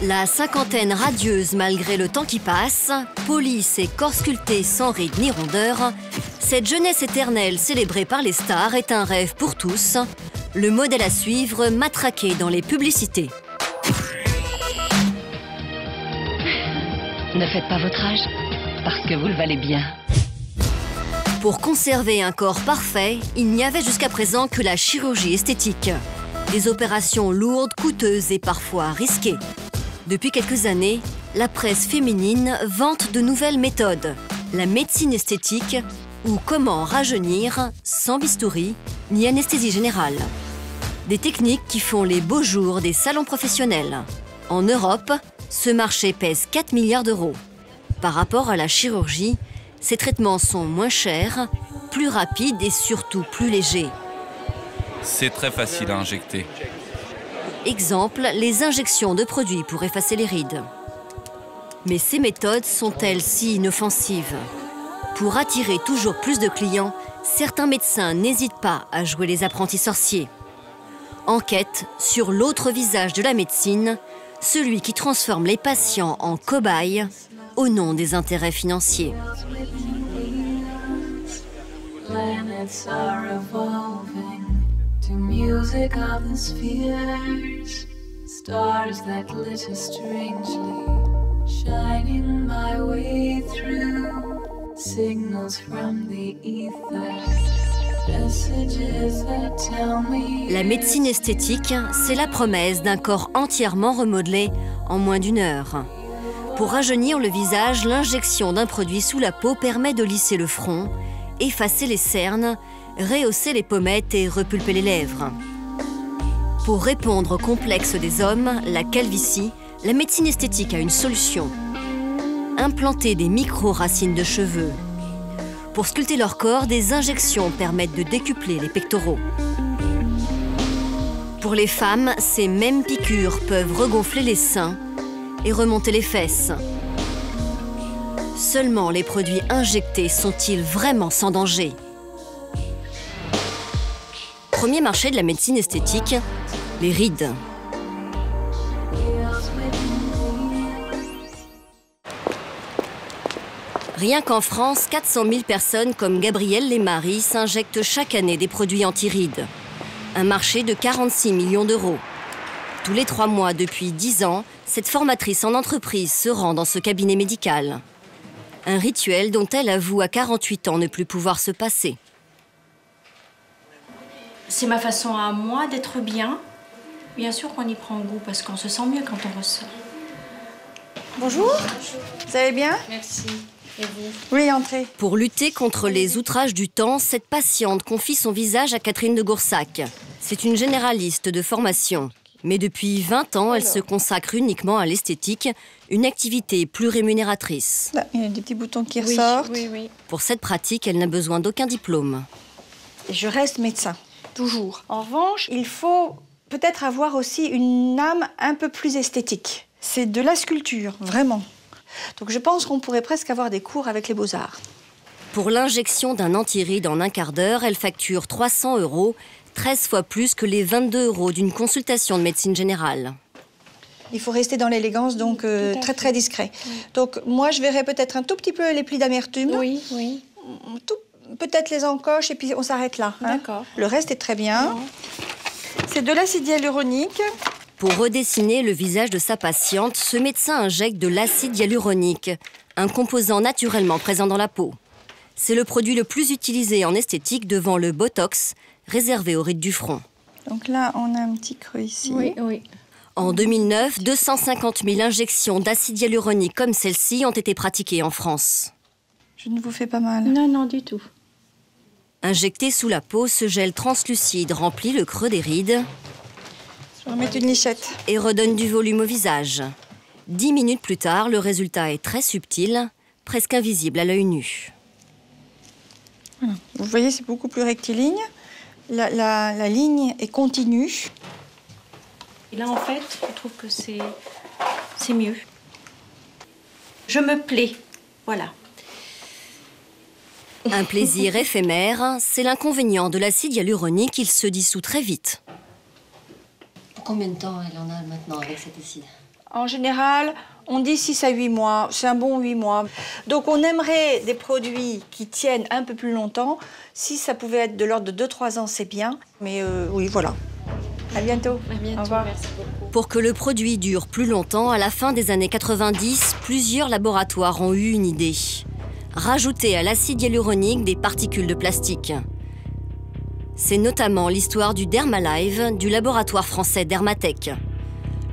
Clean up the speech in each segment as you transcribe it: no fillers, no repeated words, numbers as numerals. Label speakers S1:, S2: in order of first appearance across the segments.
S1: La cinquantaine radieuse malgré le temps qui passe, polie, ses corps sculptés sans rides ni rondeurs, cette jeunesse éternelle célébrée par les stars est un rêve pour tous, le modèle à suivre matraqué dans les publicités.
S2: Ne faites pas votre âge, parce que vous le valez bien.
S1: Pour conserver un corps parfait, il n'y avait jusqu'à présent que la chirurgie esthétique. Des opérations lourdes, coûteuses et parfois risquées. Depuis quelques années, la presse féminine vante de nouvelles méthodes. La médecine esthétique ou comment rajeunir sans bistouri ni anesthésie générale. Des techniques qui font les beaux jours des salons professionnels. En Europe, ce marché pèse 4 milliards d'euros. Par rapport à la chirurgie, ces traitements sont moins chers, plus rapides et surtout plus légers.
S3: C'est très facile à injecter.
S1: Exemple, les injections de produits pour effacer les rides. Mais ces méthodes sont-elles si inoffensives? Pour attirer toujours plus de clients, certains médecins n'hésitent pas à jouer les apprentis sorciers. Enquête sur l'autre visage de la médecine, celui qui transforme les patients en cobayes au nom des intérêts financiers.
S4: Planets are evolving to music of the spheres, stars that glitter strangely, shining my way through, signals from the ether, messages that tell me.
S1: La médecine esthétique, c'est la promesse d'un corps entièrement remodelé en moins d'1 heure. Pour rajeunir le visage, l'injection d'un produit sous la peau permet de lisser le front, effacer les cernes, rehausser les pommettes et repulper les lèvres. Pour répondre au complexe des hommes, la calvitie, la médecine esthétique a une solution. Implanter des micro-racines de cheveux. Pour sculpter leur corps, des injections permettent de décupler les pectoraux. Pour les femmes, ces mêmes piqûres peuvent regonfler les seins et remonter les fesses. Seulement les produits injectés sont-ils vraiment sans danger? Premier marché de la médecine esthétique, les rides. Rien qu'en France, 400 000 personnes comme Gabrielle Lesmarie s'injectent chaque année des produits anti-rides. Un marché de 46 millions d'euros. Tous les 3 mois depuis 10 ans, cette formatrice en entreprise se rend dans ce cabinet médical. Un rituel dont elle avoue à 48 ans ne plus pouvoir se passer.
S5: C'est ma façon à moi d'être bien. Bien sûr qu'on y prend goût parce qu'on se sent mieux quand on ressort.
S6: Bonjour. Vous allez bien?
S5: Merci. Et vous?
S6: Oui, entrez.
S1: Pour lutter contre les outrages du temps, cette patiente confie son visage à Catherine de Goursac. C'est une généraliste de formation. Mais depuis 20 ans, elle se consacre uniquement à l'esthétique, une activité plus rémunératrice.
S6: Là, il y a des petits boutons qui ressortent.
S5: Oui.
S1: Pour cette pratique, elle n'a besoin d'aucun diplôme.
S6: Et je reste médecin, toujours. En revanche, il faut peut-être avoir aussi une âme un peu plus esthétique. C'est de la sculpture, vraiment. Donc je pense qu'on pourrait presque avoir des cours avec les Beaux-Arts.
S1: Pour l'injection d'un anti-ride en un quart d'heure, elle facture 300 €, 13 fois plus que les 22 € d'une consultation de médecine générale.
S6: Il faut rester dans l'élégance, donc très discret. Oui. Donc moi, je verrais peut-être un tout petit peu les plis d'amertume.
S5: Oui.
S6: Peut-être les encoches, et puis on s'arrête là. Hein.
S5: D'accord.
S6: Le reste est très bien. C'est de l'acide hyaluronique.
S1: Pour redessiner le visage de sa patiente, ce médecin injecte de l'acide hyaluronique, un composant naturellement présent dans la peau. C'est le produit le plus utilisé en esthétique devant le Botox, réservé aux rides du front.
S6: Donc là, on a un petit creux ici.
S5: Oui.
S1: En 2009, 250 000 injections d'acide hyaluronique comme celle-ci ont été pratiquées en France.
S6: Je ne vous fais pas mal.
S5: Non, du tout.
S1: Injecté sous la peau, ce gel translucide remplit le creux des rides.
S6: Je vais remettre une lichette.
S1: Et redonne du volume au visage. 10 minutes plus tard, le résultat est très subtil, presque invisible à l'œil nu.
S6: Voilà. Vous voyez, c'est beaucoup plus rectiligne. La ligne est continue.
S5: Et là, en fait, je trouve que c'est mieux. Je me plais, voilà.
S1: Un plaisir éphémère, c'est l'inconvénient de l'acide hyaluronique, il se dissout très vite.
S2: Combien de temps elle en a maintenant avec cet acide?
S6: En général, on dit 6 à 8 mois, c'est un bon 8 mois. Donc on aimerait des produits qui tiennent un peu plus longtemps. Si ça pouvait être de l'ordre de 2-3 ans, c'est bien. Mais oui, voilà. À bientôt.
S5: À bientôt.
S6: Au revoir.
S5: Merci beaucoup.
S1: Pour que le produit dure plus longtemps, à la fin des années 90, plusieurs laboratoires ont eu une idée. Rajouter à l'acide hyaluronique des particules de plastique. C'est notamment l'histoire du Dermalive du laboratoire français Dermatech.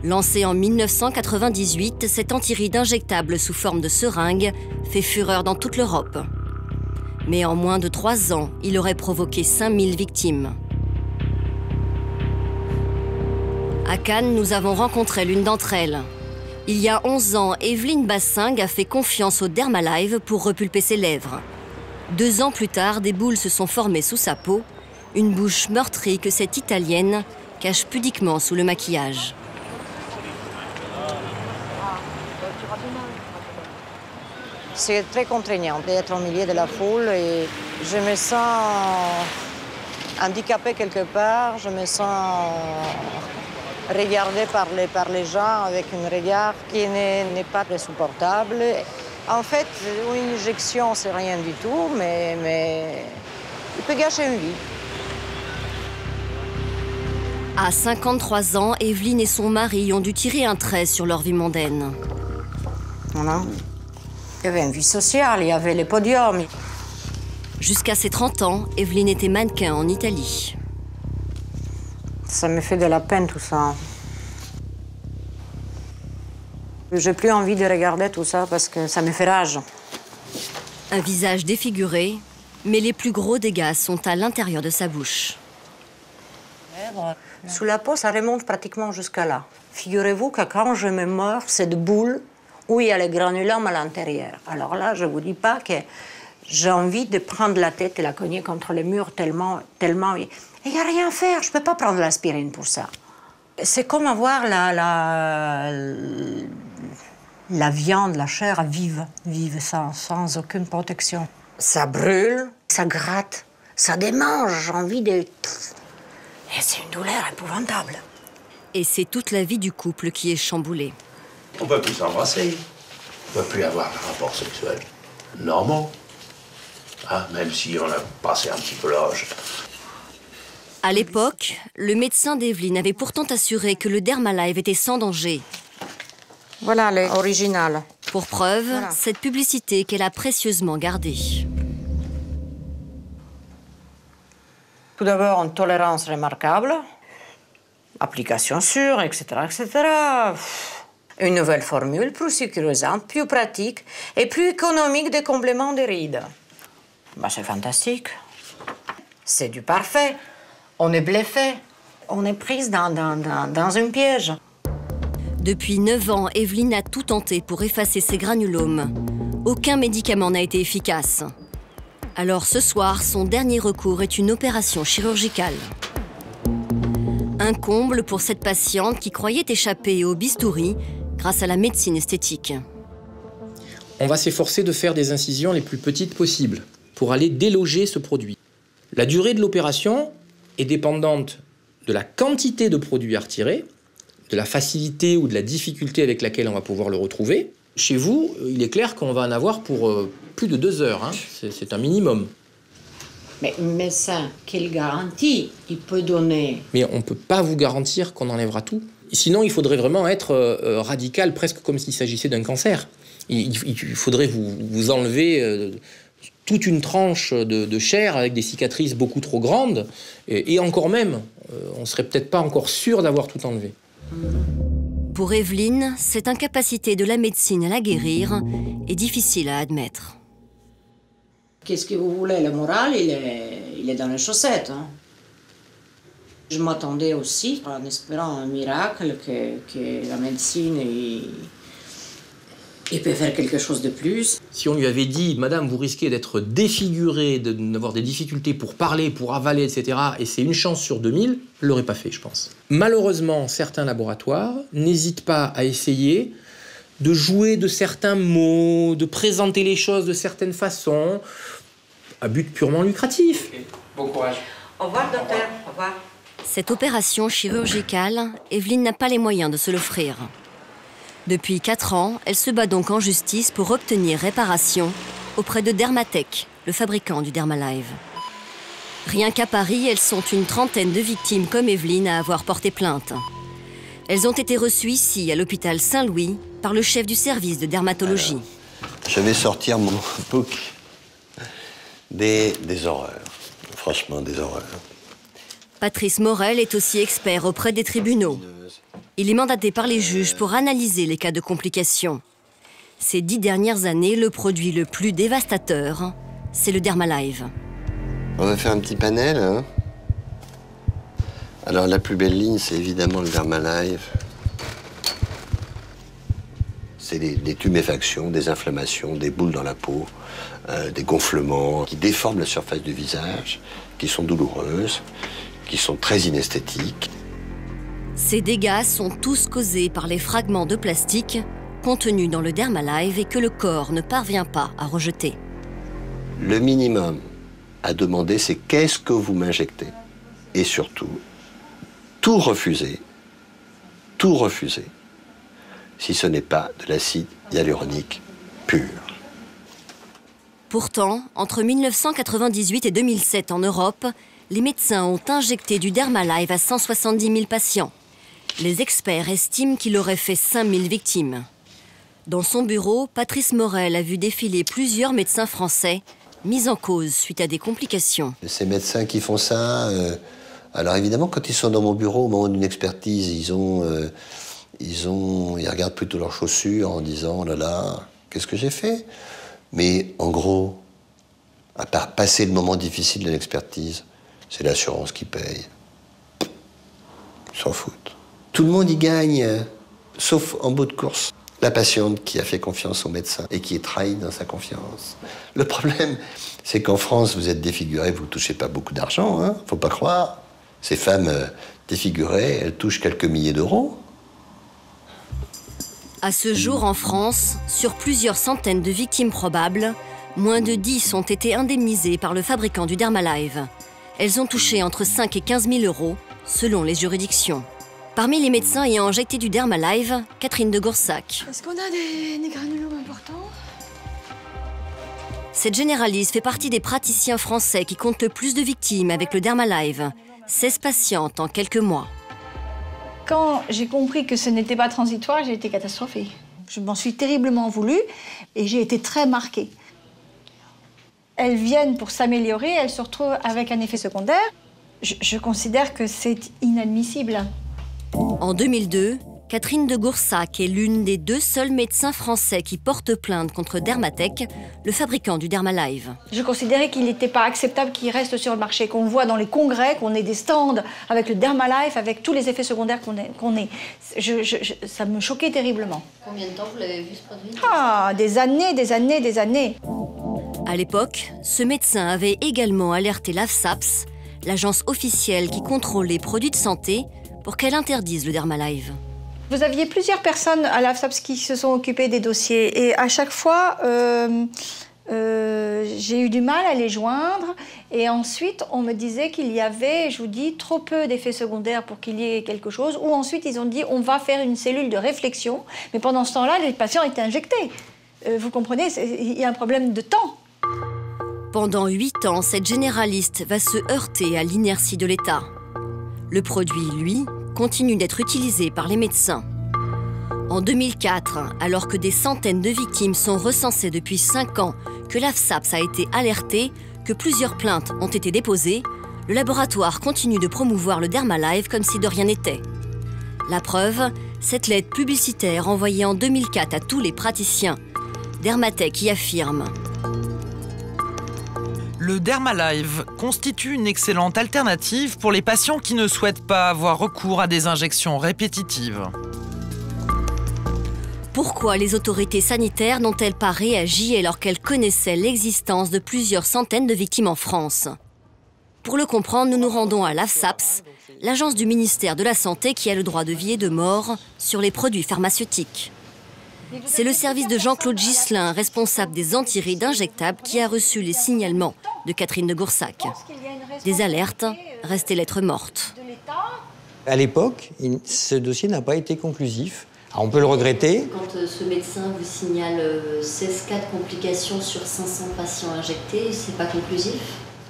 S1: Lancé en 1998, cet antiride injectable sous forme de seringue fait fureur dans toute l'Europe. Mais en moins de 3 ans, il aurait provoqué 5000 victimes. À Cannes, nous avons rencontré l'une d'entre elles. Il y a 11 ans, Evelyne Bassing a fait confiance au Dermalive pour repulper ses lèvres. 2 ans plus tard, des boules se sont formées sous sa peau, une bouche meurtrie que cette Italienne cache pudiquement sous le maquillage.
S7: C'est très contraignant d'être au milieu de la foule et je me sens handicapée quelque part, je me sens regardée par les gens avec un regard qui n'est pas très supportable. En fait, une injection, c'est rien du tout, mais il peut gâcher une vie.
S1: À 53 ans, Evelyne et son mari ont dû tirer un trait sur leur vie mondaine.
S7: Voilà. Il y avait une vie sociale, il y avait les podiums.
S1: Jusqu'à ses 30 ans, Evelyne était mannequin en Italie.
S7: Ça me fait de la peine tout ça. J'ai plus envie de regarder tout ça parce que ça me fait rage.
S1: Un visage défiguré, mais les plus gros dégâts sont à l'intérieur de sa bouche.
S7: Sous la peau, ça remonte pratiquement jusqu'à là. Figurez-vous que quand je me mords, cette boule où il y a les granulums à l'intérieur. Alors là, je ne vous dis pas que j'ai envie de prendre la tête et la cogner contre le mur tellement... Et il n'y a rien à faire, je ne peux pas prendre l'aspirine pour ça. C'est comme avoir la viande, la chair vive sans aucune protection. Ça brûle, ça gratte, ça démange, j'ai envie de... Et c'est une douleur épouvantable.
S1: Et c'est toute la vie du couple qui est chamboulée.
S8: On ne peut plus s'embrasser. On ne peut plus avoir un rapport sexuel normaux. Hein, même si on a passé un petit peu l'âge.
S1: À l'époque, le médecin d'Evelyne avait pourtant assuré que le Dermalive était sans danger.
S7: Voilà l'original.
S1: Pour preuve, cette publicité qu'elle a précieusement gardée.
S7: Tout d'abord, une tolérance remarquable, application sûre, etc., etc. Une nouvelle formule plus sécurisante, plus pratique et plus économique des compléments de rides. Bah, c'est fantastique. C'est du parfait. On est bluffé. On est prise dans un piège.
S1: Depuis 9 ans, Evelyne a tout tenté pour effacer ses granulomes. Aucun médicament n'a été efficace. Alors ce soir, son dernier recours est une opération chirurgicale. Un comble pour cette patiente qui croyait échapper au bistouri grâce à la médecine esthétique.
S9: On va s'efforcer de faire des incisions les plus petites possibles pour aller déloger ce produit. La durée de l'opération est dépendante de la quantité de produit à retirer, de la facilité ou de la difficulté avec laquelle on va pouvoir le retrouver. Chez vous, il est clair qu'on va en avoir pour plus de 2 heures. Hein. C'est un minimum.
S7: Mais un médecin, quelle garantie il peut donner?
S9: Mais on ne peut pas vous garantir qu'on enlèvera tout. Sinon, il faudrait vraiment être radical, presque comme s'il s'agissait d'un cancer. Il faudrait vous enlever toute une tranche de chair avec des cicatrices beaucoup trop grandes. Et encore même, on ne serait peut-être pas encore sûr d'avoir tout enlevé.
S1: Pour Evelyne, cette incapacité de la médecine à la guérir est difficile à admettre.
S7: Qu'est-ce que vous voulez? Le moral, il est dans les chaussettes. Hein. Je m'attendais aussi, en espérant un miracle, que la médecine il peut faire quelque chose de plus.
S9: Si on lui avait dit « Madame, vous risquez d'être défigurée, d'avoir des difficultés pour parler, pour avaler, etc. et c'est une chance sur 2000 », elle ne l'aurait pas fait, je pense. Malheureusement, certains laboratoires n'hésitent pas à essayer de jouer de certains mots, de présenter les choses de certaines façons, à but purement lucratif.
S10: Okay. Bon courage.
S7: Au revoir, docteur. Au revoir.
S1: Cette opération chirurgicale, Evelyne n'a pas les moyens de se l'offrir. Depuis 4 ans, elle se bat donc en justice pour obtenir réparation auprès de Dermatech, le fabricant du Dermalive. Rien qu'à Paris, elles sont une trentaine de victimes comme Evelyne à avoir porté plainte. Elles ont été reçues ici, à l'hôpital Saint-Louis, par le chef du service de dermatologie.
S10: Alors, je vais sortir mon book des horreurs. Franchement, des horreurs.
S1: Patrice Morel est aussi expert auprès des tribunaux. Il est mandaté par les juges pour analyser les cas de complications. Ces 10 dernières années, le produit le plus dévastateur, c'est le Dermalive.
S10: On va faire un petit panel, hein. Alors, la plus belle ligne, c'est évidemment le Dermalive. C'est des tuméfactions, des inflammations, des boules dans la peau, des gonflements qui déforment la surface du visage, qui sont douloureuses, qui sont très inesthétiques.
S1: Ces dégâts sont tous causés par les fragments de plastique contenus dans le Dermalive et que le corps ne parvient pas à rejeter.
S10: Le minimum à demander, c'est qu'est-ce que vous m'injectez? Et surtout, tout refuser, si ce n'est pas de l'acide hyaluronique pur.
S1: Pourtant, entre 1998 et 2007 en Europe, les médecins ont injecté du Dermalive à 170 000 patients. Les experts estiment qu'il aurait fait 5 000 victimes. Dans son bureau, Patrice Morel a vu défiler plusieurs médecins français mis en cause suite à des complications.
S10: Ces médecins qui font ça, alors évidemment, quand ils sont dans mon bureau au moment d'une expertise, ils regardent plutôt leurs chaussures en disant « Oh là là, qu'est-ce que j'ai fait ?» Mais en gros, à part passer le moment difficile de l'expertise, c'est l'assurance qui paye. Ils s'en foutent. Tout le monde y gagne, sauf en bout de course. La patiente qui a fait confiance au médecin et qui est trahie dans sa confiance. Le problème, c'est qu'en France, vous êtes défiguré, vous ne touchez pas beaucoup d'argent, hein, faut pas croire. Ces femmes défigurées, elles touchent quelques milliers d'euros.
S1: À ce jour, en France, sur plusieurs centaines de victimes probables, moins de 10 ont été indemnisées par le fabricant du Dermalive. Elles ont touché entre 5 et 15 000 euros, selon les juridictions. Parmi les médecins ayant injecté du Dermalive, Catherine de Goursac.
S6: Est-ce qu'on a des granulomes importants?
S1: Cette généraliste fait partie des praticiens français qui comptent le plus de victimes avec le Dermalive. 16 patientes en quelques mois.
S6: Quand j'ai compris que ce n'était pas transitoire, j'ai été catastrophée. Je m'en suis terriblement voulu et j'ai été très marquée. Elles viennent pour s'améliorer, elles se retrouvent avec un effet secondaire. Je considère que c'est inadmissible.
S1: En 2002, Catherine de Goursac est l'une des 2 seuls médecins français qui portent plainte contre Dermatech, le fabricant du Dermalive.
S6: Je considérais qu'il n'était pas acceptable qu'il reste sur le marché, qu'on voit dans les congrès, qu'on ait des stands avec le Dermalive, avec tous les effets secondaires qu'on ait. Ça me choquait terriblement.
S1: Combien de temps vous l'avez vu ce produit?
S6: Ah, des années, des années, des années.
S1: À l'époque, ce médecin avait également alerté l'AFSAPS, l'agence officielle qui contrôle les produits de santé, pour qu'elle interdise le Dermalive.
S6: Vous aviez plusieurs personnes à l'AFSAPS qui se sont occupées des dossiers et à chaque fois, j'ai eu du mal à les joindre et ensuite on me disait qu'il y avait, je vous dis, trop peu d'effets secondaires pour qu'il y ait quelque chose, ou ensuite ils ont dit on va faire une cellule de réflexion, mais pendant ce temps-là, les patients étaient injectés. Vous comprenez, il y a un problème de temps.
S1: Pendant 8 ans, cette généraliste va se heurter à l'inertie de l'État. Le produit, lui, continue d'être utilisé par les médecins. En 2004, alors que des centaines de victimes sont recensées depuis 5 ans, que l'AFSAPS a été alertée, que plusieurs plaintes ont été déposées, le laboratoire continue de promouvoir le Dermalive comme si de rien n'était. La preuve, cette lettre publicitaire envoyée en 2004 à tous les praticiens. Dermatech y affirme:
S11: le Dermalive constitue une excellente alternative pour les patients qui ne souhaitent pas avoir recours à des injections répétitives.
S1: Pourquoi les autorités sanitaires n'ont-elles pas réagi alors qu'elles connaissaient l'existence de plusieurs centaines de victimes en France? Pour le comprendre, nous nous rendons à l'AFSAPS, l'agence du ministère de la Santé qui a le droit de vie et de mort sur les produits pharmaceutiques. C'est le service de Jean-Claude Ghislain, responsable des antirides injectables, qui a reçu les signalements de Catherine de Goursac. Des alertes restaient lettres mortes.
S12: À l'époque, ce dossier n'a pas été conclusif. Alors, on peut le regretter.
S1: Quand ce médecin vous signale 16 cas de complications sur 500 patients injectés, c'est pas conclusif?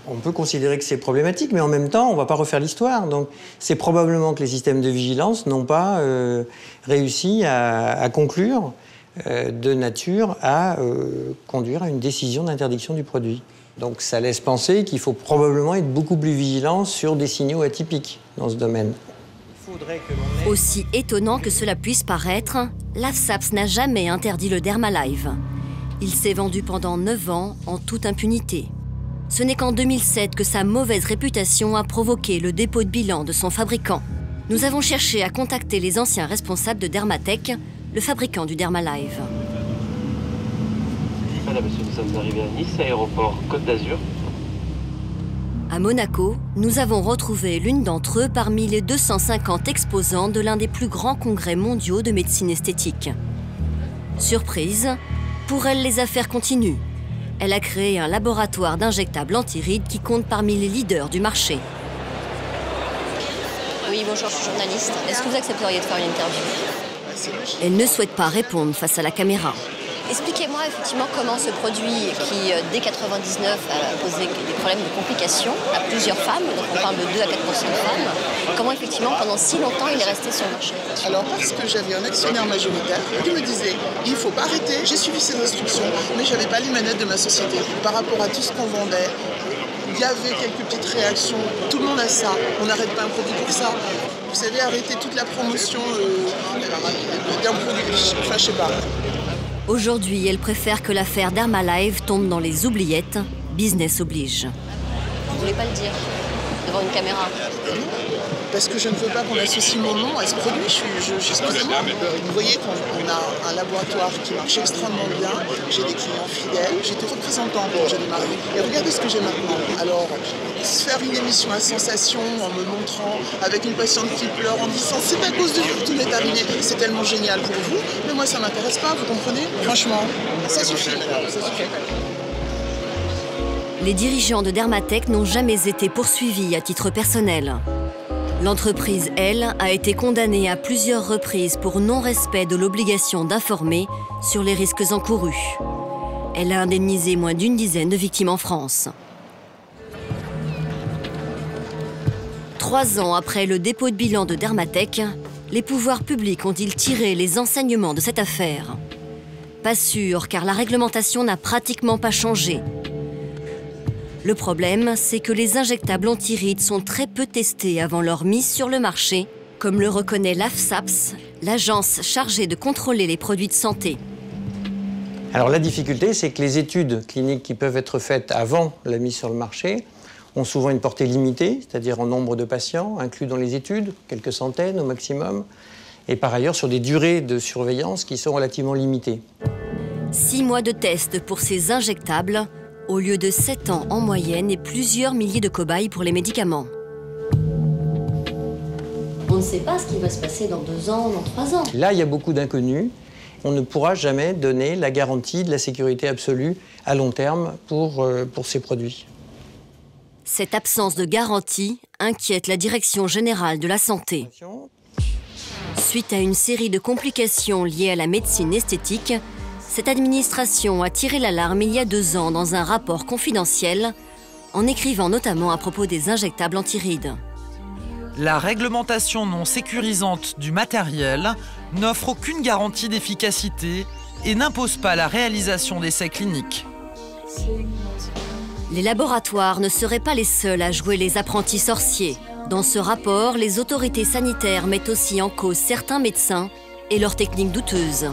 S12: On peut considérer que c'est problématique, mais en même temps, on ne va pas refaire l'histoire. Donc, c'est probablement que les systèmes de vigilance n'ont pas réussi à conclure de nature à conduire à une décision d'interdiction du produit. Donc, ça laisse penser qu'il faut probablement être beaucoup plus vigilant sur des signaux atypiques dans ce domaine.
S1: Aussi étonnant que cela puisse paraître, l'AFSAPS n'a jamais interdit le Dermalive. Il s'est vendu pendant 9 ans en toute impunité. Ce n'est qu'en 2007 que sa mauvaise réputation a provoqué le dépôt de bilan de son fabricant. Nous avons cherché à contacter les anciens responsables de Dermatech, le fabricant du Dermalive.
S13: Madame, monsieur, nous sommes arrivés à Nice, aéroport Côte d'Azur.
S1: À Monaco, nous avons retrouvé l'une d'entre eux parmi les 250 exposants de l'un des plus grands congrès mondiaux de médecine esthétique. Surprise, pour elle, les affaires continuent. Elle a créé un laboratoire d'injectables anti-rides qui compte parmi les leaders du marché.
S14: Oui, bonjour, je suis journaliste. Est-ce que vous accepteriez de faire une interview?
S1: Elle ne souhaite pas répondre face à la caméra.
S14: Expliquez-moi effectivement comment ce produit qui, dès 99, a posé des problèmes de complications à plusieurs femmes, donc on parle de 2 à 4% de femmes, comment effectivement pendant si longtemps il est resté sur le marché?
S15: Alors parce que j'avais un actionnaire majoritaire qui me disait il ne faut pas arrêter, j'ai suivi ses instructions, mais je n'avais pas les manettes de ma société. Par rapport à tout ce qu'on vendait, il y avait quelques petites réactions, tout le monde a ça, on n'arrête pas un produit pour ça. Vous savez, arrêter toute la promotion d'un produit, enfin je sais pas.
S1: Aujourd'hui, elle préfère que l'affaire Dermalive tombe dans les oubliettes. Business oblige.
S14: Vous voulez pas le dire devant une caméra?
S15: Parce que je ne veux pas qu'on associe mon nom à ce produit. Excusez-moi. Vous voyez, quand on a un laboratoire qui marche extrêmement bien, j'ai des clients fidèles, j'étais représentant quand j'ai démarré. Et regardez ce que j'ai maintenant. Alors, faire une émission à sensation en me montrant avec une patiente qui pleure en disant c'est à cause de vous que tout m'est arrivé, c'est tellement génial pour vous, mais moi ça m'intéresse pas, vous comprenez? Franchement, ça suffit, madame, ça suffit.
S1: Les dirigeants de Dermatech n'ont jamais été poursuivis à titre personnel. L'entreprise, elle, a été condamnée à plusieurs reprises pour non-respect de l'obligation d'informer sur les risques encourus. Elle a indemnisé moins d'une dizaine de victimes en France. 3 ans après le dépôt de bilan de Dermatech, les pouvoirs publics ont-ils tiré les enseignements de cette affaire? Pas sûr, car la réglementation n'a pratiquement pas changé. Le problème, c'est que les injectables anti-rides sont très peu testés avant leur mise sur le marché, comme le reconnaît l'AFSAPS, l'agence chargée de contrôler les produits de santé.
S12: Alors la difficulté, c'est que les études cliniques qui peuvent être faites avant la mise sur le marché ont souvent une portée limitée, c'est-à-dire en nombre de patients inclus dans les études, quelques centaines au maximum, et par ailleurs sur des durées de surveillance qui sont relativement limitées.
S1: 6 mois de tests pour ces injectables, au lieu de 7 ans en moyenne et plusieurs milliers de cobayes pour les médicaments.
S14: On ne sait pas ce qui va se passer dans 2 ans, dans 3 ans.
S12: Là, il y a beaucoup d'inconnus. On ne pourra jamais donner la garantie de la sécurité absolue à long terme pour ces produits.
S1: Cette absence de garantie inquiète la Direction générale de la santé. Suite à une série de complications liées à la médecine esthétique, cette administration a tiré l'alarme il y a 2 ans dans un rapport confidentiel, en écrivant notamment à propos des injectables anti-rides.
S11: La réglementation non sécurisante du matériel n'offre aucune garantie d'efficacité et n'impose pas la réalisation d'essais cliniques.
S1: Les laboratoires ne seraient pas les seuls à jouer les apprentis sorciers. Dans ce rapport, les autorités sanitaires mettent aussi en cause certains médecins et leurs techniques douteuses.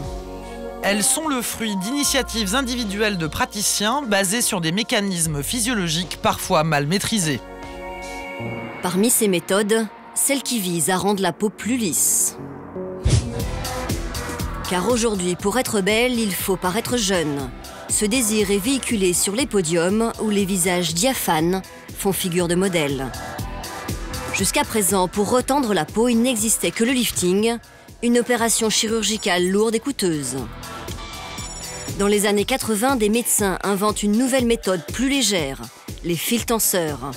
S11: Elles sont le fruit d'initiatives individuelles de praticiens basées sur des mécanismes physiologiques parfois mal maîtrisés.
S1: Parmi ces méthodes, celle qui vise à rendre la peau plus lisse. Car aujourd'hui, pour être belle, il faut paraître jeune. Ce désir est véhiculé sur les podiums où les visages diaphanes font figure de modèle. Jusqu'à présent, pour retendre la peau, il n'existait que le lifting, une opération chirurgicale lourde et coûteuse. Dans les années 80, des médecins inventent une nouvelle méthode plus légère, les fils tenseurs.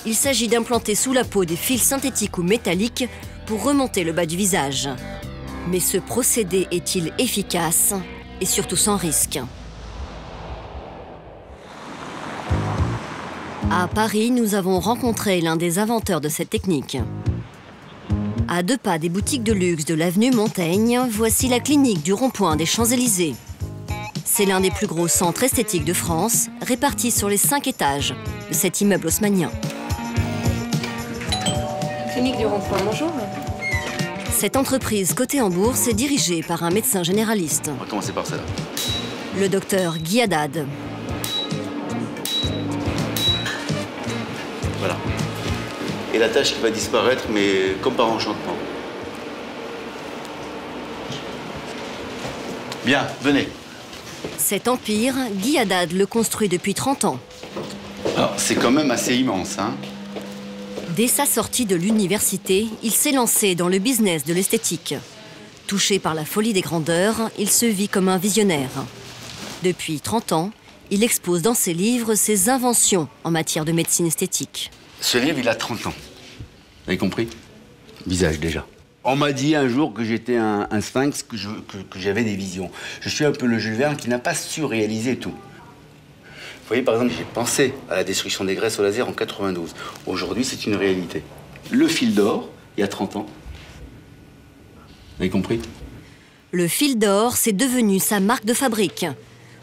S1: Il s'agit d'implanter sous la peau des fils synthétiques ou métalliques pour remonter le bas du visage. Mais ce procédé est-il efficace et surtout sans risque? À Paris, nous avons rencontré l'un des inventeurs de cette technique. À 2 pas des boutiques de luxe de l'avenue Montaigne, voici la clinique du rond-point des Champs-Élysées. C'est l'un des plus gros centres esthétiques de France, répartis sur les 5 étages de cet immeuble haussmannien.
S5: Clinique du rond-point, bonjour.
S1: Cette entreprise cotée en bourse est dirigée par un médecin généraliste.
S16: On va commencer par ça.
S1: Le docteur Guy Haddad.
S16: Voilà. Et la tache qui va disparaître, mais comme par enchantement. Bien, venez.
S1: Cet empire, Guy Haddad le construit depuis 30 ans.
S16: Alors, c'est quand même assez immense, hein.
S1: Dès sa sortie de l'université, il s'est lancé dans le business de l'esthétique. Touché par la folie des grandeurs, il se vit comme un visionnaire. Depuis 30 ans, il expose dans ses livres ses inventions en matière de médecine esthétique.
S16: Ce livre, il a 30 ans. Vous avez compris? Visage, déjà. On m'a dit un jour que j'étais un sphinx, que j'avais des visions. Je suis un peu le Jules Verne qui n'a pas su réaliser tout. Vous voyez, par exemple, j'ai pensé à la destruction des graisses au laser en 92. Aujourd'hui, c'est une réalité. Le fil d'or, il y a 30 ans. Vous avez compris?
S1: Le fil d'or, c'est devenu sa marque de fabrique.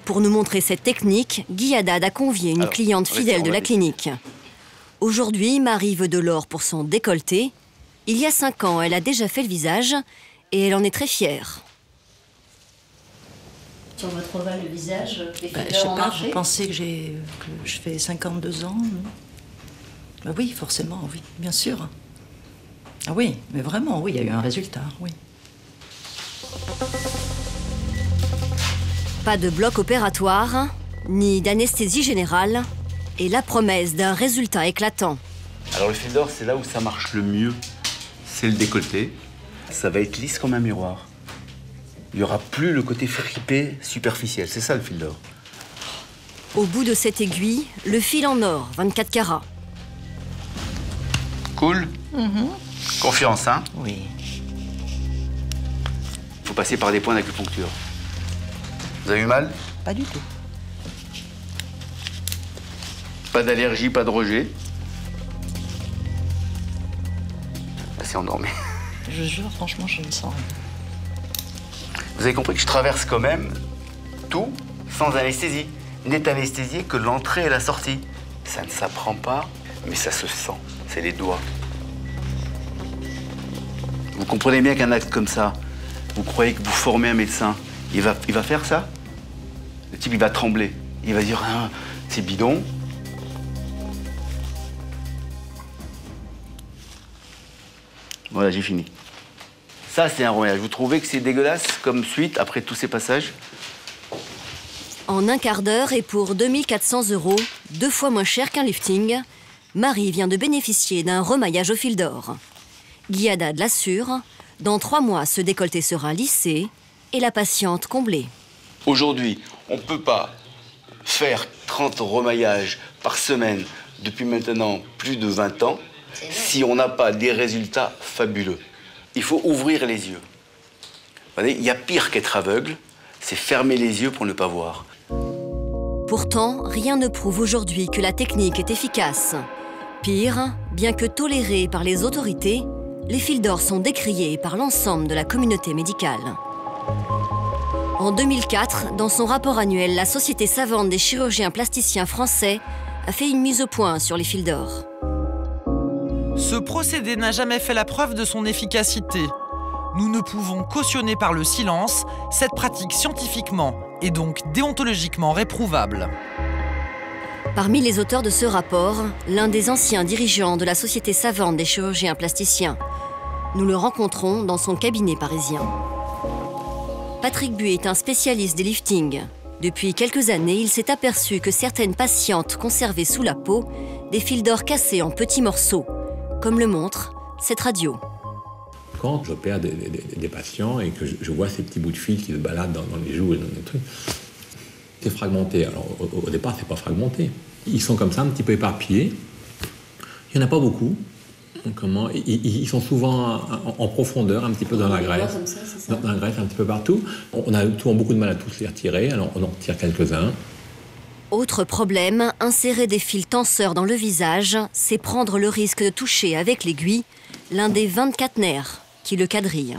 S1: Pour nous montrer cette technique, Guy Haddad a convié une cliente fidèle de la clinique. Aujourd'hui, Marie veut de l'or pour son décolleté. Il y a 5 ans, elle a déjà fait le visage et elle en est très fière.
S17: Sur votre ovale, le visage, les fils
S18: Je sais
S17: d'or ont
S18: pas,
S17: marché.
S18: vous pensez que je fais 52 ans? Bah oui, forcément, oui, bien sûr. Ah oui, mais vraiment, oui, il y a eu un résultat, oui.
S1: Pas de bloc opératoire, ni d'anesthésie générale, et la promesse d'un résultat éclatant.
S16: Alors, le fil d'or, c'est là où ça marche le mieux. C'est le décolleté. Ça va être lisse comme un miroir. Il n'y aura plus le côté fripé superficiel. C'est ça, le fil d'or.
S1: Au bout de cette aiguille, le fil en or, 24 carats.
S16: Cool? Confiance, hein?
S18: Oui.
S16: Faut passer par des points d'acupuncture. Vous avez eu mal?
S18: Pas du tout.
S16: Pas d'allergie, pas de rejet? C'est endormi.
S18: Je jure, franchement, je ne sens rien.
S16: Vous avez compris que je traverse quand même tout sans anesthésie. N'est anesthésié que l'entrée et la sortie. Ça ne s'apprend pas, mais ça se sent. C'est les doigts. Vous comprenez bien qu'un acte comme ça, vous croyez que vous formez un médecin, il va faire ça? Le type, il va trembler. Il va dire, ah, c'est bidon. Voilà, j'ai fini. Ça, c'est un royage. Vous trouvez que c'est dégueulasse comme suite après tous ces passages?
S1: En un quart d'heure et pour 2400 €, 2 fois moins cher qu'un lifting, Marie vient de bénéficier d'un remaillage au fil d'or. Guy Haddad l'assure, dans 3 mois, ce décolleté sera lissé et la patiente comblée.
S16: Aujourd'hui, on ne peut pas faire 30 remaillages par semaine depuis maintenant plus de 20 ans si on n'a pas des résultats fabuleux. Il faut ouvrir les yeux. Vous voyez, il y a pire qu'être aveugle, c'est fermer les yeux pour ne pas voir.
S1: Pourtant, rien ne prouve aujourd'hui que la technique est efficace. Pire, bien que tolérés par les autorités, les fils d'or sont décriés par l'ensemble de la communauté médicale. En 2004, dans son rapport annuel, la Société savante des chirurgiens plasticiens français a fait une mise au point sur les fils d'or.
S11: Ce procédé n'a jamais fait la preuve de son efficacité. Nous ne pouvons cautionner par le silence cette pratique scientifiquement et donc déontologiquement réprouvable.
S1: Parmi les auteurs de ce rapport, l'un des anciens dirigeants de la Société savante des chirurgiens plasticiens. Nous le rencontrons dans son cabinet parisien. Patrick Buet est un spécialiste des liftings. Depuis quelques années, il s'est aperçu que certaines patientes conservaient sous la peau des fils d'or cassés en petits morceaux, comme le montre cette radio.
S19: Quand j'opère des patients et que je vois ces petits bouts de fil qui se baladent dans les joues et dans les trucs, c'est fragmenté. Alors au départ, c'est pas fragmenté. Ils sont comme ça, un petit peu éparpillés. Il n'y en a pas beaucoup. Comment ils sont souvent en profondeur, un petit peu dans la graisse.
S17: Comme ça, c'est ça.
S19: Dans la graisse, un petit peu partout. On a souvent beaucoup de mal à tous les retirer, alors on en retire quelques-uns.
S1: Autre problème, insérer des fils tenseurs dans le visage, c'est prendre le risque de toucher avec l'aiguille l'un des 24 nerfs qui le quadrillent.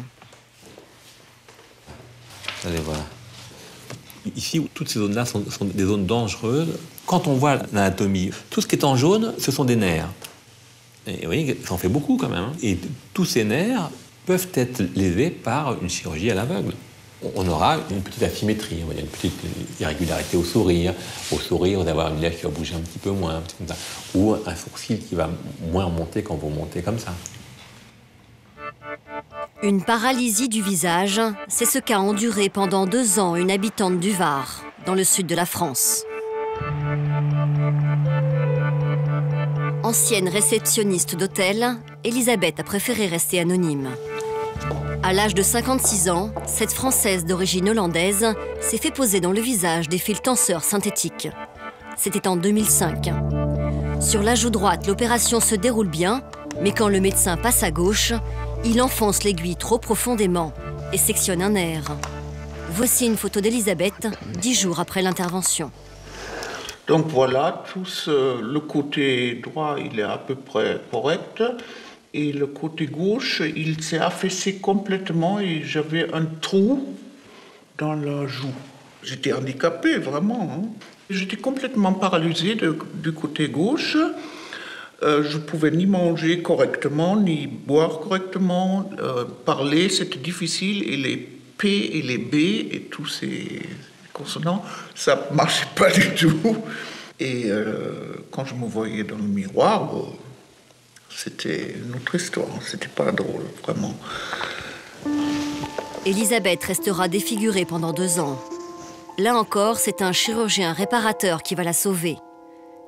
S19: Allez, voilà. Ici, toutes ces zones-là sont des zones dangereuses. Quand on voit l'anatomie, tout ce qui est en jaune, ce sont des nerfs. Et vous voyez, ça en fait beaucoup quand même. Hein. Et tous ces nerfs peuvent être lésés par une chirurgie à l'aveugle. On aura une petite asymétrie, on va dire une petite irrégularité au sourire. Au sourire, on va avoir une lèvre qui va bouger un petit peu moins, comme ça. Ou un sourcil qui va moins remonter quand vous montez comme ça.
S1: Une paralysie du visage, c'est ce qu'a enduré pendant 2 ans une habitante du Var, dans le sud de la France. Ancienne réceptionniste d'hôtel, Elisabeth a préféré rester anonyme. À l'âge de 56 ans, cette Française d'origine hollandaise s'est fait poser dans le visage des fils tenseurs synthétiques. C'était en 2005. Sur la joue droite, l'opération se déroule bien, mais quand le médecin passe à gauche, il enfonce l'aiguille trop profondément et sectionne un nerf. Voici une photo d'Elisabeth, 10 jours après l'intervention.
S20: Donc voilà, le côté droit, il est à peu près correct. Et le côté gauche, il s'est affaissé complètement et j'avais un trou dans la joue. J'étais handicapé, vraiment. Hein. J'étais complètement paralysé du côté gauche. Je ne pouvais ni manger correctement, ni boire correctement. Parler, c'était difficile. Et les P et les B et tous ces consonants, ça ne marchait pas du tout. Et quand je me voyais dans le miroir, c'était une autre histoire. C'était pas drôle, vraiment.
S1: Elisabeth restera défigurée pendant 2 ans. Là encore, c'est un chirurgien réparateur qui va la sauver.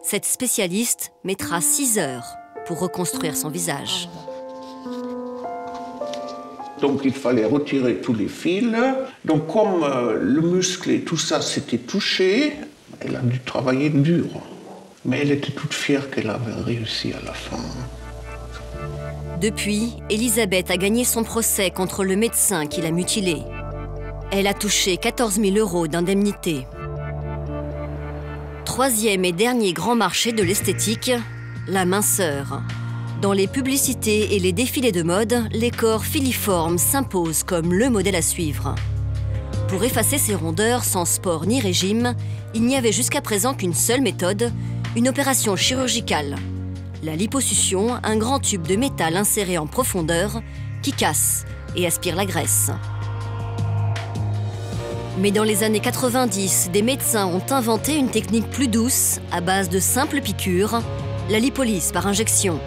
S1: Cette spécialiste mettra 6 heures pour reconstruire son visage.
S20: Donc il fallait retirer tous les fils. Donc comme le muscle et tout ça s'était touché, elle a dû travailler dur. Mais elle était toute fière qu'elle avait réussi à la fin.
S1: Depuis, Elisabeth a gagné son procès contre le médecin qui l'a mutilée. Elle a touché 14 000 € d'indemnité. 3e et dernier grand marché de l'esthétique, la minceur. Dans les publicités et les défilés de mode, les corps filiformes s'imposent comme le modèle à suivre. Pour effacer ces rondeurs sans sport ni régime, il n'y avait jusqu'à présent qu'une seule méthode, une opération chirurgicale. La liposuction, un grand tube de métal inséré en profondeur qui casse et aspire la graisse. Mais dans les années 90, des médecins ont inventé une technique plus douce, à base de simples piqûres, la lipolyse par injection.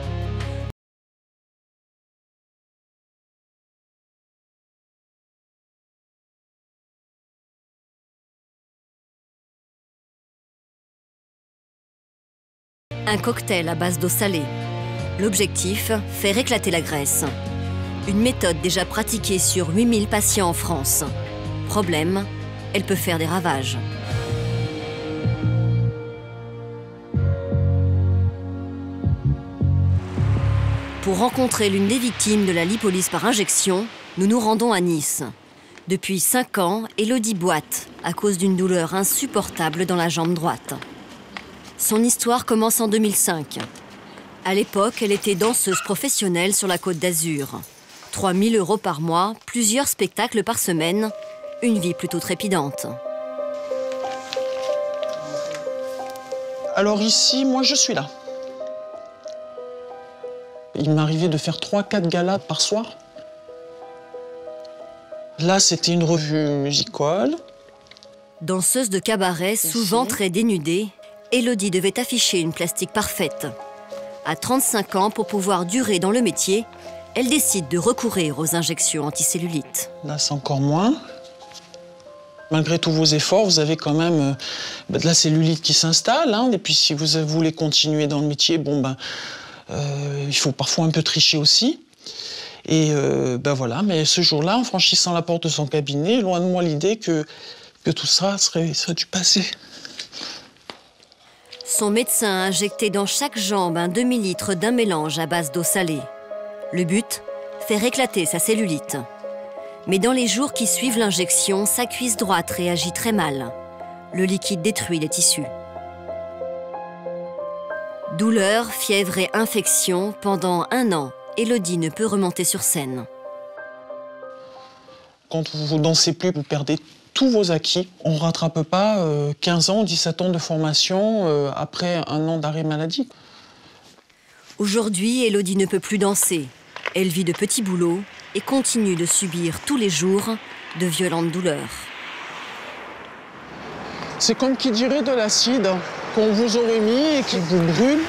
S1: Un cocktail à base d'eau salée. L'objectif, faire éclater la graisse. Une méthode déjà pratiquée sur 8000 patients en France. Problème, elle peut faire des ravages. Pour rencontrer l'une des victimes de la lipolyse par injection, nous nous rendons à Nice. Depuis 5 ans, Élodie boite à cause d'une douleur insupportable dans la jambe droite. Son histoire commence en 2005. À l'époque, elle était danseuse professionnelle sur la Côte d'Azur. 3 000 € par mois, plusieurs spectacles par semaine, une vie plutôt trépidante.
S15: Alors ici, moi je suis là. Il m'arrivait de faire 3-4 galas par soir. Là, c'était une revue musicale.
S1: Danseuse de cabaret, souvent très dénudée, Élodie devait afficher une plastique parfaite. À 35 ans, pour pouvoir durer dans le métier, elle décide de recourir aux injections anticellulites.
S15: Là, c'est encore moins. Malgré tous vos efforts, vous avez quand même de la cellulite qui s'installe. Hein, et puis, si vous voulez continuer dans le métier, il faut parfois un peu tricher aussi. Et voilà, mais ce jour-là, en franchissant la porte de son cabinet, loin de moi l'idée que tout ça serait du passé.
S1: Son médecin a injecté dans chaque jambe un demi-litre d'un mélange à base d'eau salée. Le but, faire éclater sa cellulite. Mais dans les jours qui suivent l'injection, sa cuisse droite réagit très mal. Le liquide détruit les tissus. Douleur, fièvre et infection, pendant 1 an, Élodie ne peut remonter sur scène.
S21: Quand vous ne dansez plus, vous perdez tous vos acquis. On ne rattrape pas 15 ans, 17 ans de formation après 1 an d'arrêt maladie.
S1: Aujourd'hui, Élodie ne peut plus danser. Elle vit de petits boulots et continue de subir tous les jours de violentes douleurs.
S21: C'est comme qui dirait de l'acide qu'on vous aurait mis et qui vous brûle,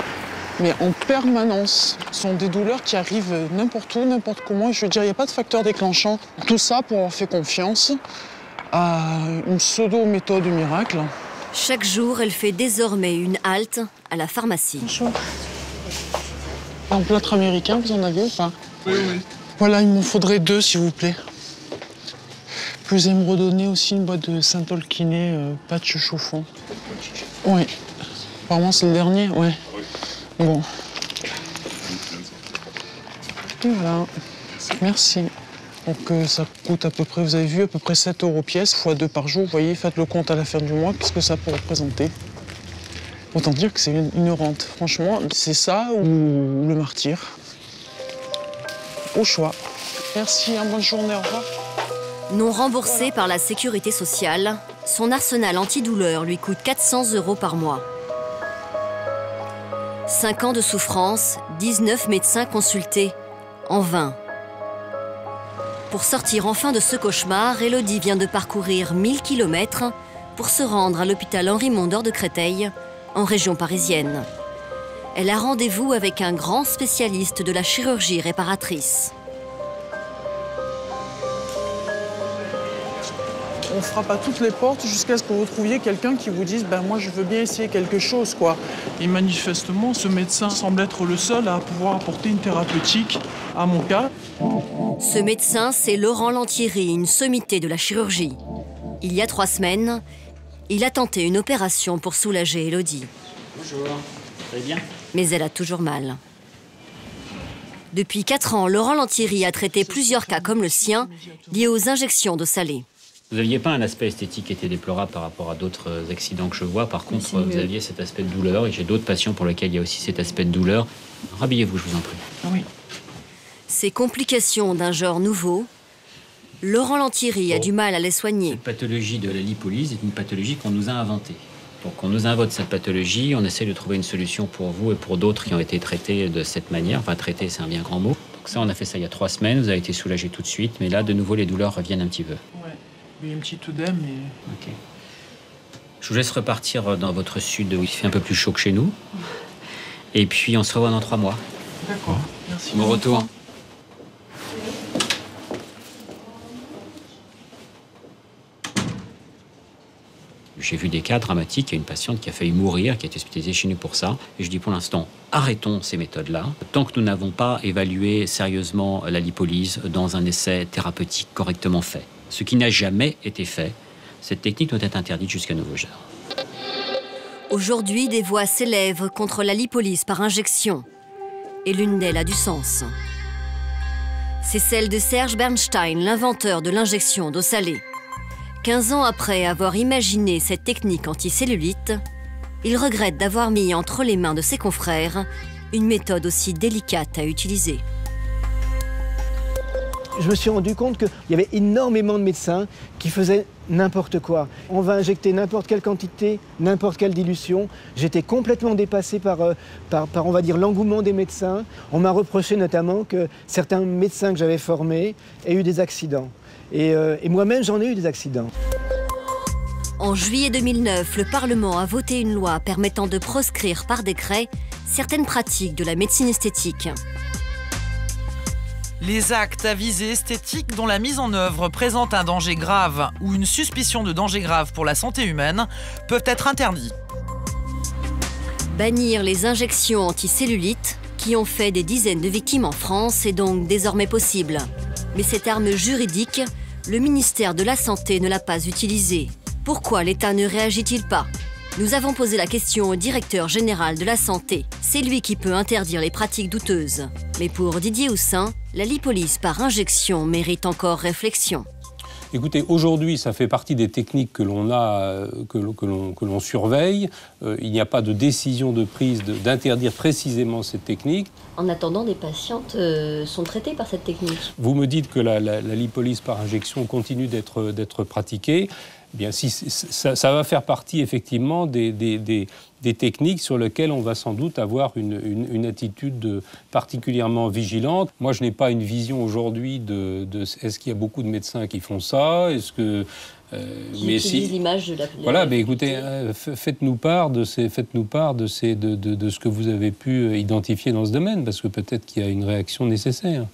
S21: mais en permanence. Ce sont des douleurs qui arrivent n'importe où, n'importe comment. Et je veux dire, il n'y a pas de facteur déclenchant. Tout ça pour avoir fait confiance à une pseudo-méthode miracle.
S1: Chaque jour, elle fait désormais une halte à la pharmacie.
S21: Bonjour. Un plâtre américain, vous en avez ou pas? Oui, oui. Voilà, il m'en faudrait 2, s'il vous plaît. Puis vous allez me redonner aussi une boîte de Saint-Ol Kiné, patch chauffant. Oui. Apparemment, c'est le dernier, ouais. Bon. Et voilà. Merci. Donc ça coûte à peu près, vous avez vu, à peu près 7 € pièce, fois 2 par jour. Vous voyez, faites le compte à la fin du mois, qu'est-ce que ça peut représenter? Autant dire que c'est une rente. Franchement, c'est ça ou le martyr. Au choix. Merci, bonne journée, au revoir.
S1: Non remboursé par la sécurité sociale, son arsenal antidouleur lui coûte 400 € par mois. 5 ans de souffrance, 19 médecins consultés, en vain. Pour sortir enfin de ce cauchemar, Élodie vient de parcourir 1000 km pour se rendre à l'hôpital Henri Mondor de Créteil, en région parisienne. Elle a rendez-vous avec un grand spécialiste de la chirurgie réparatrice.
S21: On ne frappe à toutes les portes jusqu'à ce que vous trouviez quelqu'un qui vous dise « ben moi je veux bien essayer quelque chose ». Et manifestement, ce médecin semble être le seul à pouvoir apporter une thérapeutique à mon cas.
S1: Ce médecin, c'est Laurent Lantieri, une sommité de la chirurgie. Il y a 3 semaines, il a tenté une opération pour soulager Élodie.
S22: Bonjour, vous allez bien?
S1: Mais elle a toujours mal. Depuis 4 ans, Laurent Lantieri a traité plusieurs cas comme le sien, liés aux injections d'eau salée.
S22: Vous n'aviez pas un aspect esthétique qui était déplorable par rapport à d'autres accidents que je vois. Par contre, vous aviez cet aspect de douleur. Et j'ai d'autres patients pour lesquels il y a aussi cet aspect de douleur. Rhabillez-vous, je vous en prie.
S21: Oui.
S1: Ces complications d'un genre nouveau, Laurent Lantieri a du mal à les soigner.
S22: Cette pathologie de la lipolyse est une pathologie qu'on nous a inventée. Pour qu'on nous invente cette pathologie, on essaie de trouver une solution pour vous et pour d'autres qui ont été traités de cette manière. Enfin, traiter, c'est un bien grand mot. Donc ça, on a fait ça il y a 3 semaines. Vous avez été soulagé tout de suite. Mais là, de nouveau, les douleurs reviennent un petit peu.
S21: Ouais. Il y a une petite œdème, mais...
S22: Ok. Je vous laisse repartir dans votre sud où il fait un peu plus chaud que chez nous. Et puis, on se revoit dans 3 mois.
S21: D'accord. Merci.
S22: Bon retour. J'ai vu des cas dramatiques. Il y a une patiente qui a failli mourir, qui a été hospitalisée chez nous pour ça. Et je dis pour l'instant, arrêtons ces méthodes-là. Tant que nous n'avons pas évalué sérieusement la lipolyse dans un essai thérapeutique correctement fait. Ce qui n'a jamais été fait. Cette technique doit être interdite jusqu'à nouveau ordre.
S1: Aujourd'hui, des voix s'élèvent contre la lipolyse par injection. Et l'une d'elles a du sens. C'est celle de Serge Bernstein, l'inventeur de l'injection d'eau salée. 15 ans après avoir imaginé cette technique anticellulite, il regrette d'avoir mis entre les mains de ses confrères une méthode aussi délicate à utiliser.
S23: Je me suis rendu compte qu'il y avait énormément de médecins qui faisaient n'importe quoi. On va injecter n'importe quelle quantité, n'importe quelle dilution. J'étais complètement dépassé par on va dire, l'engouement des médecins. On m'a reproché notamment que certains médecins que j'avais formés aient eu des accidents. Et moi-même, j'en ai eu des accidents.
S1: En juillet 2009, le Parlement a voté une loi permettant de proscrire par décret certaines pratiques de la médecine esthétique.
S11: Les actes à visée esthétique dont la mise en œuvre présente un danger grave ou une suspicion de danger grave pour la santé humaine peuvent être interdits.
S1: Bannir les injections anticellulites qui ont fait des dizaines de victimes en France est donc désormais possible. Mais cette arme juridique, le ministère de la Santé ne l'a pas utilisée. Pourquoi l'État ne réagit-il pas? Nous avons posé la question au directeur général de la santé. C'est lui qui peut interdire les pratiques douteuses. Mais pour Didier Houssin, la lipolyse par injection mérite encore réflexion.
S2: Écoutez, aujourd'hui, ça fait partie des techniques que l'on a, que l'on surveille. Il n'y a pas de décision de prise d'interdire précisément cette technique.
S14: En attendant, des patientes sont traitées par cette technique.
S2: Vous me dites que la lipolyse par injection continue d'être pratiquée. Eh bien, si, ça va faire partie effectivement des techniques sur lesquelles on va sans doute avoir une attitude particulièrement vigilante. Moi, je n'ai pas une vision aujourd'hui de est-ce qu'il y a beaucoup de médecins qui font ça, est-ce que
S14: mais si l'image de la
S2: voilà, mais écoutez, faites-nous part de ce que vous avez pu identifier dans ce domaine, parce que peut-être qu'il y a une réaction nécessaire.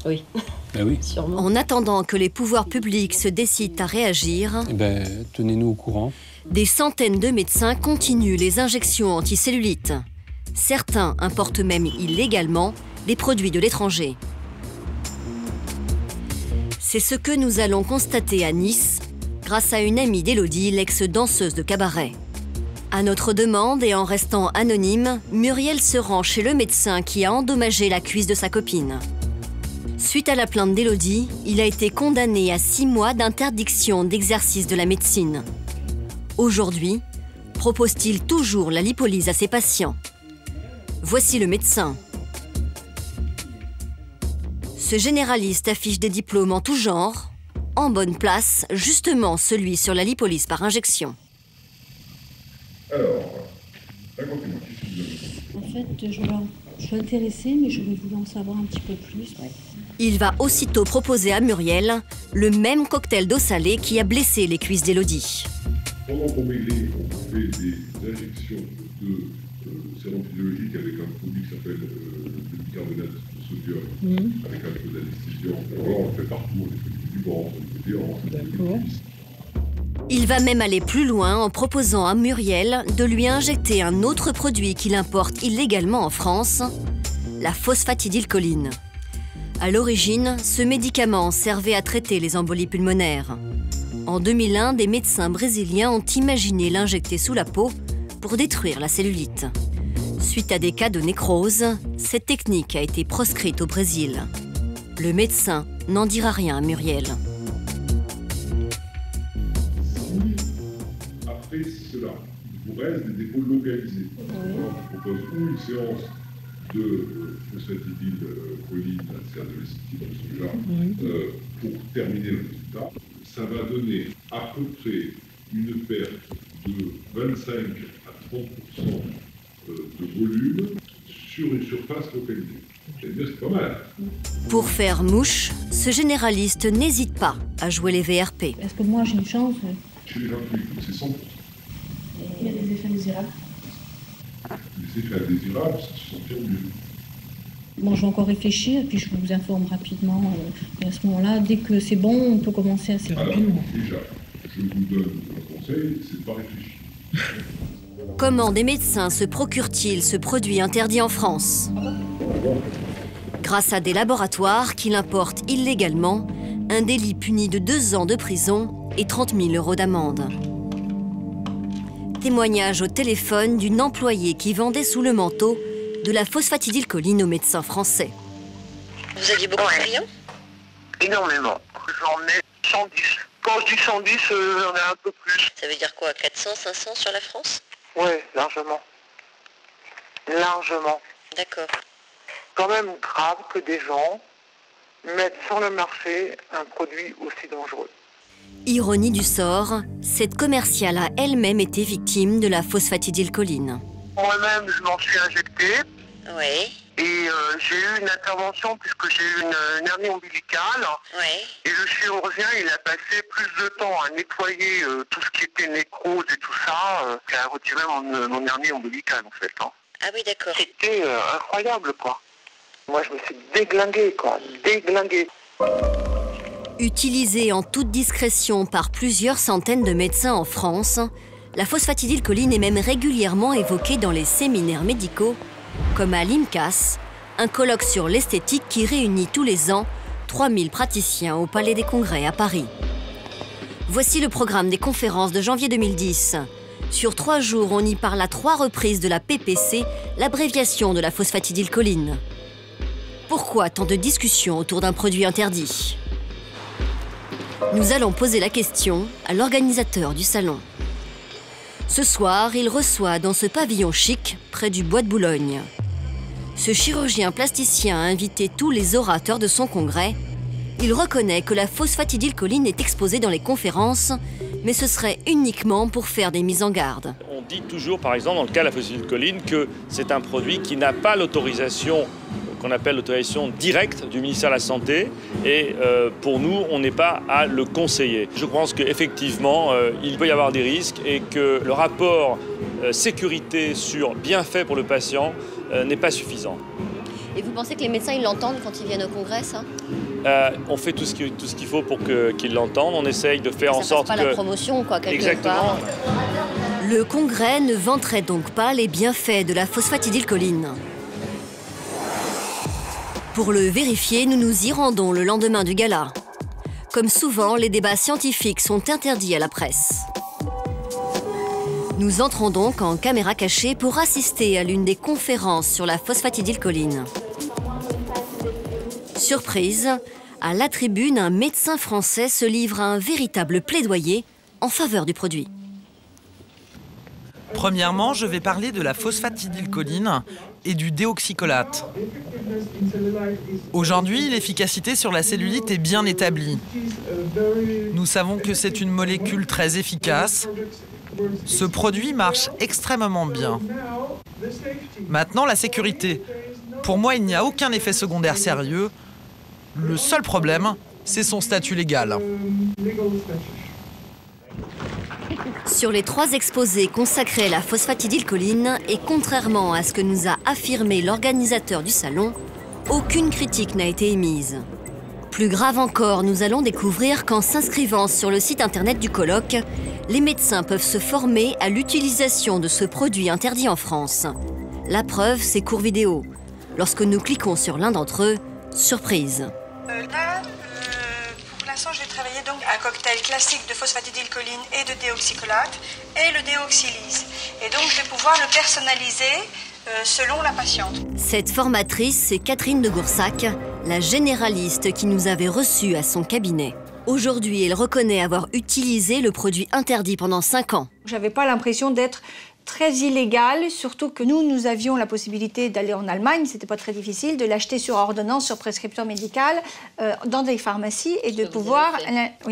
S14: Oui.
S2: Ben oui.
S14: Sûrement.
S1: En attendant que les pouvoirs publics se décident à réagir,
S2: tenez-nous au courant.
S1: Des centaines de médecins continuent les injections anticellulites. Certains importent même illégalement des produits de l'étranger. C'est ce que nous allons constater à Nice, grâce à une amie d'Élodie, l'ex-danseuse de cabaret. À notre demande et en restant anonyme, Muriel se rend chez le médecin qui a endommagé la cuisse de sa copine. Suite à la plainte d'Élodie, il a été condamné à 6 mois d'interdiction d'exercice de la médecine. Aujourd'hui, propose-t-il toujours la lipolyse à ses patients? Voici le médecin. Ce généraliste affiche des diplômes en tout genre, en bonne place, justement celui sur la lipolyse par injection.
S3: Alors, racontez-moi, qu'est-ce que vous avez?
S5: En fait, je suis intéressée, mais j'aurais voulu en savoir un petit peu plus. Ouais.
S1: Il va aussitôt proposer à Muriel le même cocktail d'eau salée qui a blessé les cuisses d'Élodie.
S3: Pendant qu'on maigrit, on fait des injections de sérum physiologique avec un produit qui s'appelle le bicarbonate de sodium, avec un peu d'anesthésiant. Alors là, on le fait partout, on le fait du ventre, on le fait des hanches, on le fait des cuisses.
S1: Il va même aller plus loin en proposant à Muriel de lui injecter un autre produit qu'il importe illégalement en France, la phosphatidylcholine. À l'origine, ce médicament servait à traiter les embolies pulmonaires. En 2001, des médecins brésiliens ont imaginé l'injecter sous la peau pour détruire la cellulite. Suite à des cas de nécrose, cette technique a été proscrite au Brésil. Le médecin n'en dira rien à Muriel.
S3: Après cela, il vous reste des dépôts localisés. On propose ou une séance de phosphatidylcholine, c'est-à-dire de l'acétylcholine dans le soja, pour terminer le résultat. Ça va donner à peu près une perte de 25 à 30% de volume sur une surface localisée. C'est-à-dire c'est pas mal.
S1: Pour faire mouche, ce généraliste n'hésite pas à jouer les VRP.
S5: Est-ce que moi j'ai une chance?
S3: Chez les gens qui écoutent, c'est 100%.
S5: Il y a des effets indésirables.
S3: Les effets indésirables, ce sont perdus.
S5: Bon, je vais encore réfléchir et puis je vous informe rapidement. Et à ce moment-là, dès que c'est bon, on peut commencer assez rapidement.
S3: Déjà, je vous donne un conseil, c'est de pas réfléchir.
S1: Comment des médecins se procurent-ils ce produit interdit en France? Grâce à des laboratoires qui l'importent illégalement, un délit puni de 2 ans de prison et 30 000 € d'amende. Témoignage au téléphone d'une employée qui vendait sous le manteau de la phosphatidylcholine aux médecins français.
S4: Vous aviez beaucoup de clients? Énormément. J'en ai 110. Quand je dis 110, j'en ai un peu plus.
S14: Ça veut dire quoi, 400, 500 sur la France?
S4: Oui, largement. Largement.
S14: D'accord.
S4: Quand même grave que des gens mettent sur le marché un produit aussi dangereux.
S1: Ironie du sort, cette commerciale a elle-même été victime de la phosphatidylcholine.
S4: Moi-même, je m'en suis injectée.
S14: Oui.
S4: Et j'ai eu une intervention puisque j'ai eu une hernie ombilicale.
S14: Oui.
S4: Et le chirurgien, il a passé plus de temps à nettoyer tout ce qui était nécrose et tout ça qu'à retirer mon hernie ombilicale, en fait. Hein.
S14: Ah oui, d'accord.
S4: C'était incroyable, quoi. Moi, je me suis déglinguée, quoi. Déglinguée.
S1: Utilisée en toute discrétion par plusieurs centaines de médecins en France, la phosphatidylcholine est même régulièrement évoquée dans les séminaires médicaux, comme à l'IMCAS, un colloque sur l'esthétique qui réunit tous les ans 3000 praticiens au Palais des Congrès à Paris. Voici le programme des conférences de janvier 2010. Sur 3 jours, on y parle à 3 reprises de la PPC, l'abréviation de la phosphatidylcholine. Pourquoi tant de discussions autour d'un produit interdit? Nous allons poser la question à l'organisateur du salon. Ce soir, il reçoit dans ce pavillon chic, près du bois de Boulogne. Ce chirurgien plasticien a invité tous les orateurs de son congrès. Il reconnaît que la phosphatidylcholine est exposée dans les conférences, mais ce serait uniquement pour faire des mises en garde.
S7: On dit toujours, par exemple, dans le cas de la phosphatidylcholine, que c'est un produit qui n'a pas l'autorisation qu'on appelle l'autorisation directe du ministère de la Santé. Et pour nous, on n'est pas à le conseiller. Je pense qu'effectivement, il peut y avoir des risques et que le rapport sécurité sur bienfait pour le patient n'est pas suffisant.
S14: Et vous pensez que les médecins, ils l'entendent quand ils viennent au congrès, ça?
S7: On fait tout ce qu'il faut pour qu'ils l'entendent. On essaye de faire en sorte que...
S14: Ça passe pas la promotion, quoi, quelque
S7: Exactement.
S14: part.
S1: Le congrès ne vanterait donc pas les bienfaits de la phosphatidylcholine. Pour le vérifier, nous nous y rendons le lendemain du gala. Comme souvent, les débats scientifiques sont interdits à la presse. Nous entrons donc en caméra cachée pour assister à l'une des conférences sur la phosphatidylcholine. Surprise, à la tribune, un médecin français se livre à un véritable plaidoyer en faveur du produit.
S11: Premièrement, je vais parler de la phosphatidylcholine et du déoxycholate. Aujourd'hui, l'efficacité sur la cellulite est bien établie. Nous savons que c'est une molécule très efficace. Ce produit marche extrêmement bien. Maintenant, la sécurité. Pour moi, il n'y a aucun effet secondaire sérieux. Le seul problème, c'est son statut légal.
S1: Sur les 3 exposés consacrés à la phosphatidylcholine, et contrairement à ce que nous a affirmé l'organisateur du salon, aucune critique n'a été émise. Plus grave encore, nous allons découvrir qu'en s'inscrivant sur le site internet du colloque, les médecins peuvent se former à l'utilisation de ce produit interdit en France. La preuve, ces cours vidéo. Lorsque nous cliquons sur l'un d'entre eux, surprise.
S6: Pour l'instant, je vais travailler donc un cocktail classique de phosphatidylcholine et de déoxycholate et le déoxylise. Et donc, je vais pouvoir le personnaliser selon la patiente.
S1: Cette formatrice, c'est Catherine de Goursac, la généraliste qui nous avait reçus à son cabinet. Aujourd'hui, elle reconnaît avoir utilisé le produit interdit pendant 5 ans.
S6: J'avais pas l'impression d'être très illégale, surtout que nous avions la possibilité d'aller en Allemagne, c'était pas très difficile, de l'acheter sur ordonnance, sur prescription médicale, dans des pharmacies et de pouvoir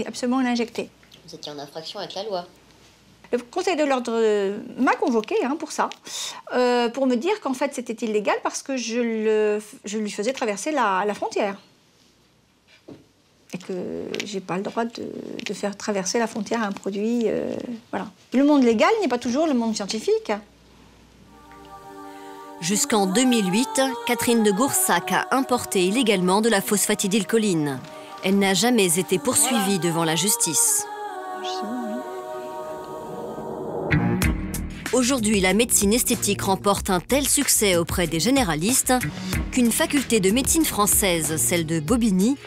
S6: absolument l'injecter.
S14: Vous étiez en infraction avec la loi.
S6: Le Conseil de l'ordre m'a convoqué pour ça, pour me dire qu'en fait c'était illégal parce que je lui faisais traverser la frontière. Et que j'ai pas le droit de faire traverser la frontière à un produit. Voilà. Le monde légal n'est pas toujours le monde scientifique.
S1: Jusqu'en 2008, Catherine de Goursac a importé illégalement de la phosphatidylcholine. Elle n'a jamais été poursuivie devant la justice. Aujourd'hui, la médecine esthétique remporte un tel succès auprès des généralistes qu'une faculté de médecine française, celle de Bobigny,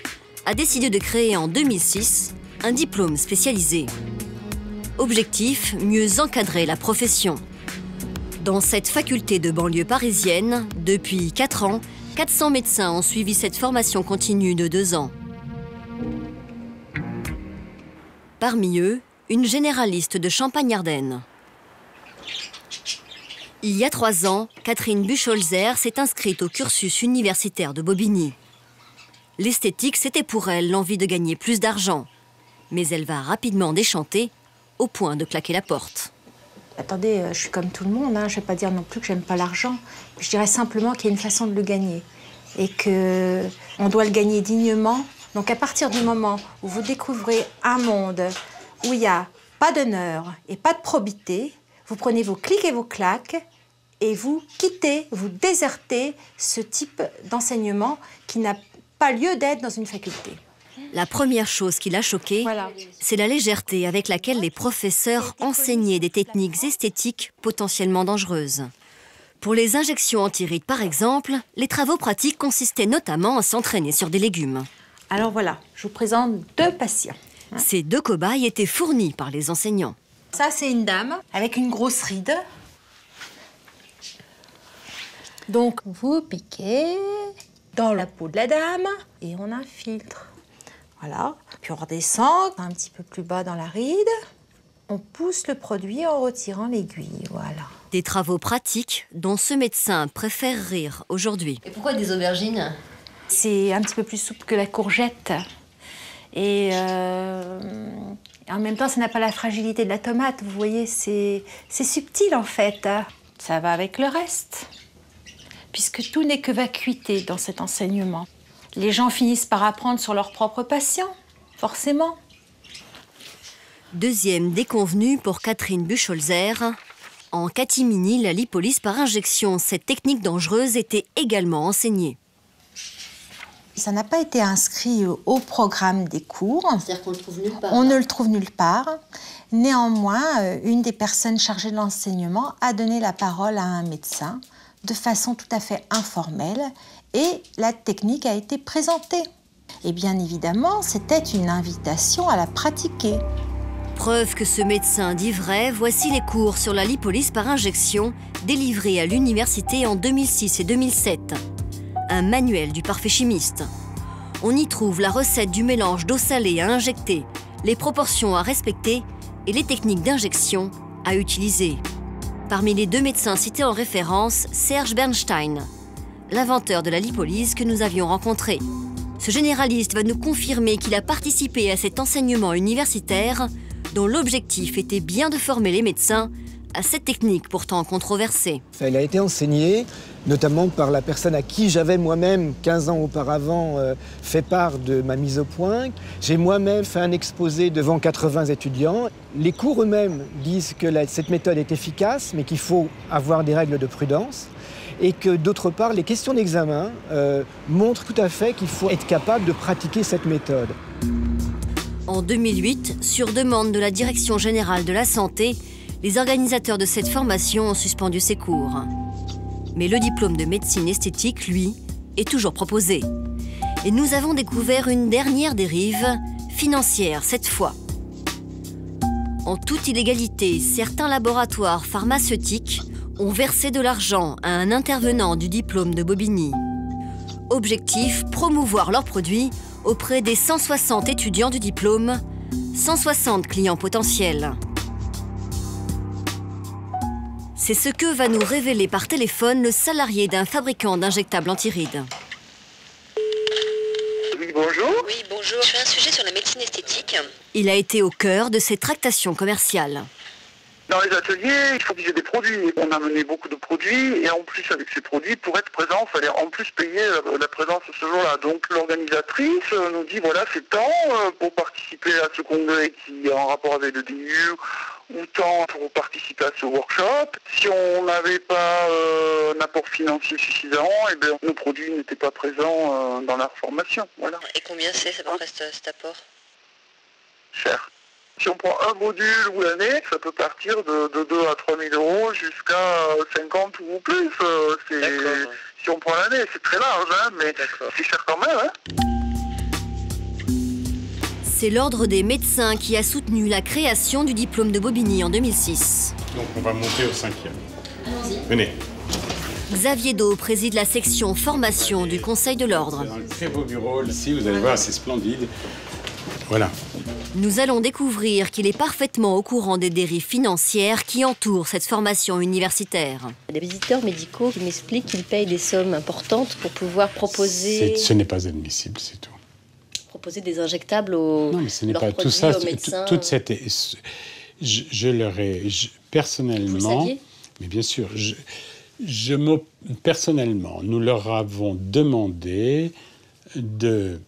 S1: a décidé de créer en 2006 un diplôme spécialisé. Objectif, mieux encadrer la profession. Dans cette faculté de banlieue parisienne, depuis 4 ans, 400 médecins ont suivi cette formation continue de 2 ans. Parmi eux, une généraliste de Champagne-Ardenne. Il y a 3 ans, Catherine Bucholzer s'est inscrite au cursus universitaire de Bobigny. L'esthétique, c'était pour elle l'envie de gagner plus d'argent. Mais elle va rapidement déchanter, au point de claquer la porte.
S8: Attendez, je suis comme tout le monde, je ne vais pas dire non plus que j'aime pas l'argent. Je dirais simplement qu'il y a une façon de le gagner. Et qu'on doit le gagner dignement. Donc à partir du moment où vous découvrez un monde où il n'y a pas d'honneur et pas de probité, vous prenez vos clics et vos claques et vous quittez, vous désertez ce type d'enseignement qui n'a pas lieu d'être dans une faculté.
S1: La première chose qui l'a choquée, c'est la légèreté avec laquelle les professeurs enseignaient des techniques esthétiques potentiellement dangereuses. Pour les injections anti-rides, par exemple, les travaux pratiques consistaient notamment à s'entraîner sur des légumes.
S8: Alors voilà, je vous présente 2 patients.
S1: Ces 2 cobayes étaient fournis par les enseignants.
S8: Ça, c'est une dame avec une grosse ride. Donc, vous piquez dans la peau de la dame et on infiltre. Voilà. Puis on redescend un petit peu plus bas dans la ride. On pousse le produit en retirant l'aiguille. Voilà.
S1: Des travaux pratiques dont ce médecin préfère rire aujourd'hui.
S14: Et pourquoi des aubergines?
S8: C'est un petit peu plus souple que la courgette. Et en même temps, ça n'a pas la fragilité de la tomate. Vous voyez, c'est subtil en fait. Ça va avec le reste. Puisque tout n'est que vacuité dans cet enseignement. Les gens finissent par apprendre sur leurs propres patients, forcément.
S1: Deuxième déconvenue pour Catherine Bucholzer. En catimini, la lipolyse par injection, cette technique dangereuse était également enseignée.
S8: Ça n'a pas été inscrit au programme des cours.
S14: C'est-à-dire qu'on le trouve nulle part.
S8: On ne le trouve nulle part. Néanmoins, une des personnes chargées de l'enseignement a donné la parole à un médecin de façon tout à fait informelle et la technique a été présentée. Et bien évidemment, c'était une invitation à la pratiquer.
S1: Preuve que ce médecin dit vrai, voici les cours sur la lipolyse par injection délivrés à l'université en 2006 et 2007. Un manuel du parfait chimiste. On y trouve la recette du mélange d'eau salée à injecter, les proportions à respecter et les techniques d'injection à utiliser. Parmi les 2 médecins cités en référence, Serge Bernstein, l'inventeur de la lipolyse que nous avions rencontré. Ce généraliste va nous confirmer qu'il a participé à cet enseignement universitaire dont l'objectif était bien de former les médecins à cette technique pourtant controversée.
S23: Elle a été enseignée notamment par la personne à qui j'avais moi-même, 15 ans auparavant, fait part de ma mise au point. J'ai moi-même fait un exposé devant 80 étudiants. Les cours eux-mêmes disent que cette méthode est efficace, mais qu'il faut avoir des règles de prudence. Et que d'autre part, les questions d'examen montrent tout à fait qu'il faut être capable de pratiquer cette méthode.
S1: En 2008, sur demande de la Direction générale de la santé, les organisateurs de cette formation ont suspendu ces cours. Mais le diplôme de médecine esthétique, lui, est toujours proposé. Et nous avons découvert une dernière dérive, financière cette fois. En toute illégalité, certains laboratoires pharmaceutiques ont versé de l'argent à un intervenant du diplôme de Bobigny. Objectif, promouvoir leurs produits auprès des 160 étudiants du diplôme, 160 clients potentiels. C'est ce que va nous révéler par téléphone le salarié d'un fabricant d'injectables anti-rides.
S4: Oui, bonjour.
S14: Oui, bonjour. Je fais un sujet sur la médecine esthétique.
S1: Il a été au cœur de ces tractations commerciales.
S4: Dans les ateliers, il faut qu'ils aient des produits. On a mené beaucoup de produits et en plus avec ces produits, pour être présent, il fallait en plus payer la présence ce jour-là. Donc l'organisatrice nous dit voilà, c'est tant pour participer à ce congrès qui est en rapport avec le DU ou tant pour participer à ce workshop. Si on n'avait pas un apport financier suffisant, eh bien, nos produits n'étaient pas présents dans la formation. Voilà.
S14: Et combien c'est à peu près cet apport?
S4: Cher. Si on prend un module ou l'année, ça peut partir de 2 à 3 000 euros jusqu'à 50 ou plus. Si on prend l'année, c'est très large, hein, mais c'est cher quand même. Hein.
S1: C'est l'Ordre des médecins qui a soutenu la création du diplôme de Bobigny en 2006.
S9: Donc on va monter au 5e.
S14: Allons-y.
S9: Venez.
S1: Xavier Do préside la section formation du Conseil de l'Ordre.
S9: Dans le très beau bureau, ici, vous allez voir, c'est splendide. Voilà.
S1: Nous allons découvrir qu'il est parfaitement au courant des dérives financières qui entourent cette formation universitaire.
S14: Il y a des visiteurs médicaux qui m'expliquent qu'ils payent des sommes importantes pour pouvoir proposer...
S9: Ce n'est pas admissible, c'est tout.
S14: Proposer des injectables aux...
S9: Non, mais ce n'est pas tout ça. Toute cette... Je leur ai... personnellement...
S14: Vous le saviez ?
S9: Mais bien sûr. Personnellement, nous leur avons demandé de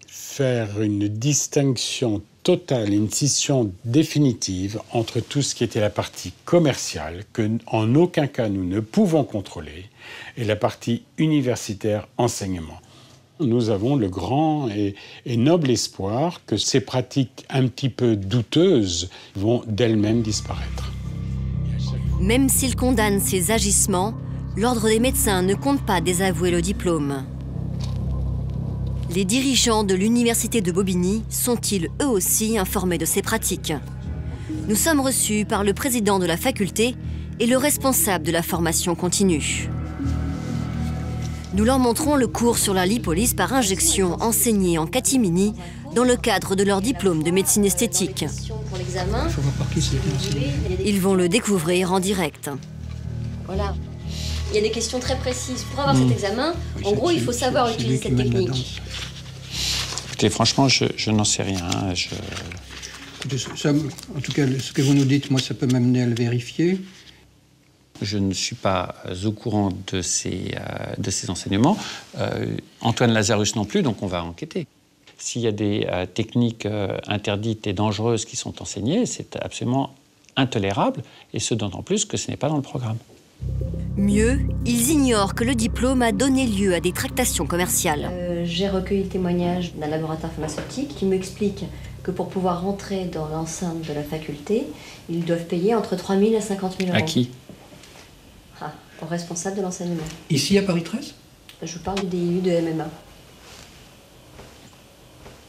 S9: faire une distinction totale, une scission définitive entre tout ce qui était la partie commerciale, que en aucun cas nous ne pouvons contrôler, et la partie universitaire, enseignement. Nous avons le grand et noble espoir que ces pratiques un petit peu douteuses vont d'elles-mêmes disparaître.
S1: Même s'il condamne ces agissements, l'Ordre des médecins ne compte pas désavouer le diplôme. Les dirigeants de l'université de Bobigny sont-ils eux aussi informés de ces pratiques? Nous sommes reçus par le président de la faculté et le responsable de la formation continue. Nous leur montrons le cours sur la lipolyse par injection enseigné en catimini dans le cadre de leur diplôme de médecine esthétique. Ils vont le découvrir en direct.
S14: Voilà. Il y a des questions très précises. Pour avoir cet examen, en gros, il faut savoir utiliser cette technique.
S10: Écoutez, franchement, je n'en sais rien.
S12: Ça, en tout cas, ce que vous nous dites, moi, ça peut m'amener à le vérifier.
S10: Je ne suis pas au courant de ces enseignements. Antoine Lazarus non plus, donc on va enquêter. S'il y a des techniques interdites et dangereuses qui sont enseignées, c'est absolument intolérable, et ce d'autant plus que ce n'est pas dans le programme.
S1: Mieux, ils ignorent que le diplôme a donné lieu à des tractations commerciales.
S14: J'ai recueilli le témoignage d'un laboratoire pharmaceutique qui m'explique que pour pouvoir rentrer dans l'enceinte de la faculté, ils doivent payer entre 3 000 et 50 000 euros.
S10: À qui?
S14: Au responsable de l'enseignement.
S12: Ici, à Paris 13?
S14: Je parle du DIU de MMA.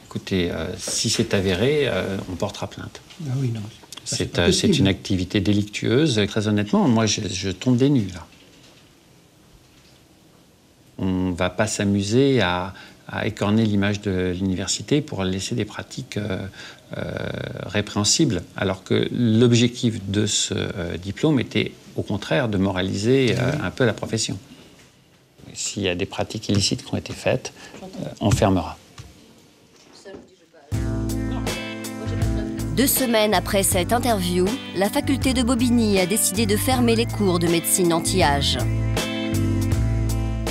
S10: Écoutez, si c'est avéré, on portera plainte.
S12: Ah oui, non.
S10: C'est une activité délictueuse. Très honnêtement, moi, je tombe des nues, là. On ne va pas s'amuser à écorner l'image de l'université pour laisser des pratiques répréhensibles, alors que l'objectif de ce diplôme était, au contraire, de moraliser un peu la profession. S'il y a des pratiques illicites qui ont été faites, on fermera.
S1: 2 semaines après cette interview, la faculté de Bobigny a décidé de fermer les cours de médecine anti-âge.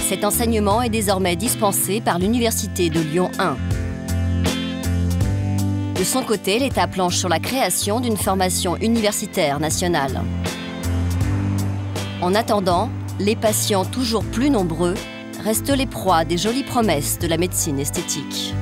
S1: Cet enseignement est désormais dispensé par l'Université de Lyon 1. De son côté, l'État planche sur la création d'une formation universitaire nationale. En attendant, les patients toujours plus nombreux restent les proies des jolies promesses de la médecine esthétique.